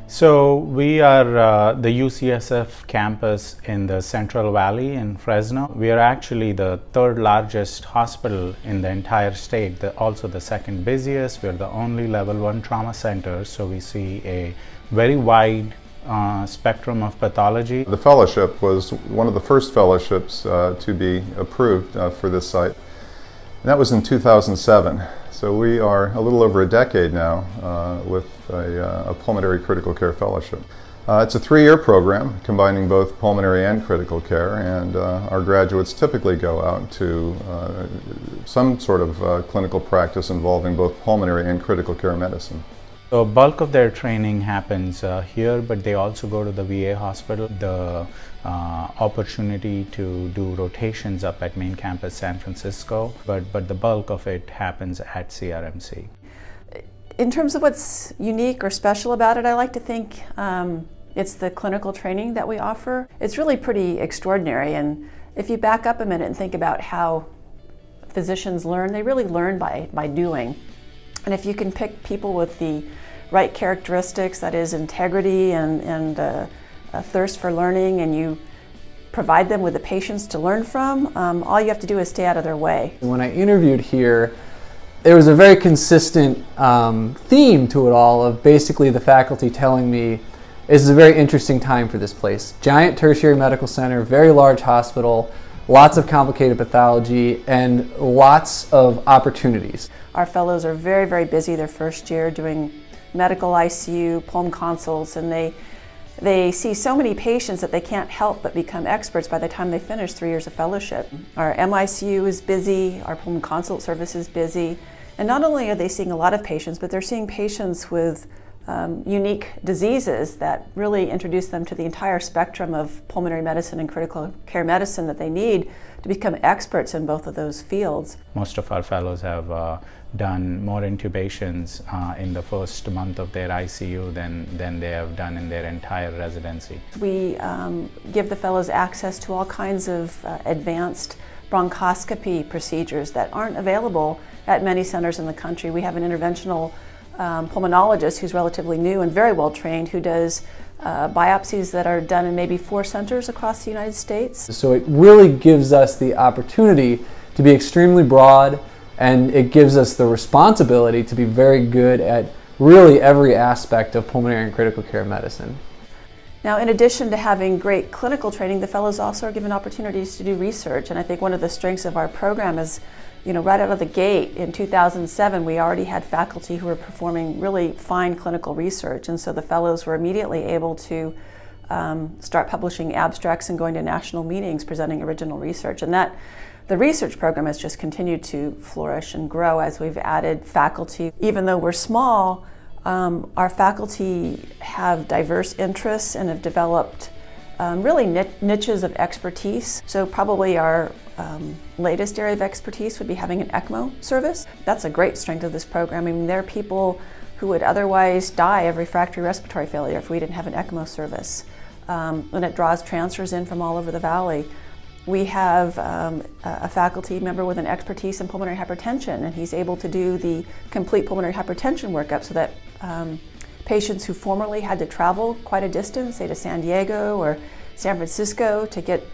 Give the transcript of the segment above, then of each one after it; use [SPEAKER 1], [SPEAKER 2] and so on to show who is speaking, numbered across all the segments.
[SPEAKER 1] So we are the UCSF campus in the Central Valley in Fresno. We are actually the third largest hospital in the entire state, also the second busiest. We're the only level 1 trauma center, so we see a very wide spectrum of pathology.
[SPEAKER 2] The fellowship was one of the first fellowships to be approved for this site, and that was in 2007. So we are a little over a decade now with a pulmonary critical care fellowship. It's a 3-year program combining both pulmonary and critical care, and our graduates typically go out to some sort of clinical practice involving both pulmonary and critical care medicine.
[SPEAKER 1] So bulk of their training happens here, but they also go to the VA hospital. The opportunity to do rotations up at main campus San Francisco, but the bulk of it happens at CRMC.
[SPEAKER 3] In terms of what's unique or special about it, I like to think it's the clinical training that we offer. It's really pretty extraordinary, and if you back up a minute and think about how physicians learn, they really learn by doing. And if you can pick people with the right characteristics, that is integrity and a thirst for learning, and you provide them with the patients to learn from, all you have to do is stay out of their way.
[SPEAKER 4] When I interviewed here, there was a very consistent theme to it all of basically the faculty telling me this is a very interesting time for this place. Giant tertiary medical center, very large hospital, lots of complicated pathology, and lots of opportunities.
[SPEAKER 3] Our fellows are very, very busy their first year doing medical ICU, pulm consults, and they see so many patients that they can't help but become experts by the time they finish 3 years of fellowship. Our MICU is busy, our pulm consult service is busy, and not only are they seeing a lot of patients, but they're seeing patients with unique diseases that really introduce them to the entire spectrum of pulmonary medicine and critical care medicine that they need to become experts in both of those fields.
[SPEAKER 1] Most of our fellows have done more intubations in the first month of their ICU than they have done in their entire residency.
[SPEAKER 3] We give the fellows access to all kinds of advanced bronchoscopy procedures that aren't available at many centers in the country. We have an interventional pulmonologist who's relatively new and very well trained, who does biopsies that are done in maybe 4 centers across the United States.
[SPEAKER 4] So it really gives us the opportunity to be extremely broad, and it gives us the responsibility to be very good at really every aspect of pulmonary and critical care medicine.
[SPEAKER 3] Now, in addition to having great clinical training, the fellows also are given opportunities to do research, and I think one of the strengths of our program is, right out of the gate in 2007, we already had faculty who were performing really fine clinical research, and so the fellows were immediately able to start publishing abstracts and going to national meetings presenting original research. And the research program has just continued to flourish and grow as we've added faculty. Even though we're small, our faculty have diverse interests and have developed really niches of expertise. So probably our latest area of expertise would be having an ECMO service. That's a great strength of this program. I mean, there are people who would otherwise die of refractory respiratory failure if we didn't have an ECMO service. And it draws transfers in from all over the valley. We have a faculty member with an expertise in pulmonary hypertension, and he's able to do the complete pulmonary hypertension workup so that patients who formerly had to travel quite a distance, say to San Diego or San Francisco to get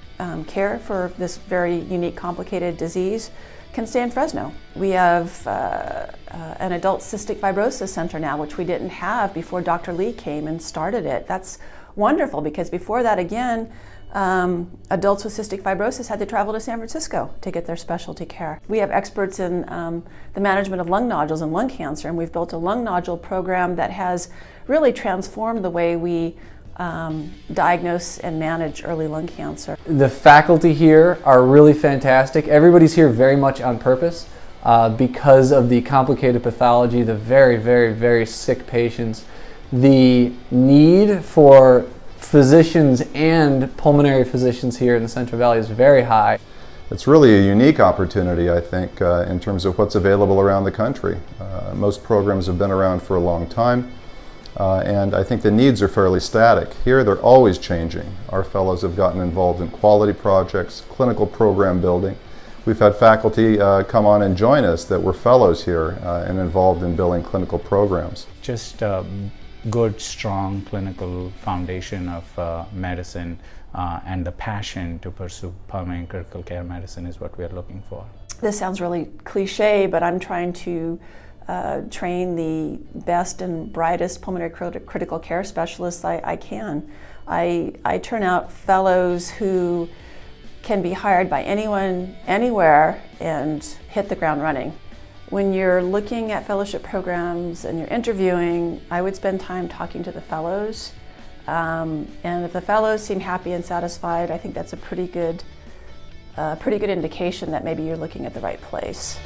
[SPEAKER 3] care for this very unique, complicated disease, can stay in Fresno. We have an adult cystic fibrosis center now, which we didn't have before Dr. Lee came and started it. That's wonderful, because before that, again, adults with cystic fibrosis had to travel to San Francisco to get their specialty care. We have experts in the management of lung nodules and lung cancer, and we've built a lung nodule program that has really transformed the way we diagnose and manage early lung cancer.
[SPEAKER 4] The faculty here are really fantastic. Everybody's here very much on purpose because of the complicated pathology, the very, very, very sick patients. The need for physicians and pulmonary physicians here in the Central Valley is very high.
[SPEAKER 2] It's really a unique opportunity, I think, in terms of what's available around the country. Most programs have been around for a long time, and I think the needs are fairly static. Here, they're always changing. Our fellows have gotten involved in quality projects, clinical program building. We've had faculty come on and join us that were fellows here and involved in building clinical programs.
[SPEAKER 1] Just good, strong clinical foundation of medicine, and the passion to pursue pulmonary critical care medicine is what we are looking for.
[SPEAKER 3] This sounds really cliche, but I'm trying to train the best and brightest pulmonary critical care specialists I can. I turn out fellows who can be hired by anyone, anywhere, and hit the ground running. When you're looking at fellowship programs and you're interviewing, I would spend time talking to the fellows. And if the fellows seem happy and satisfied, I think that's a pretty good indication that maybe you're looking at the right place.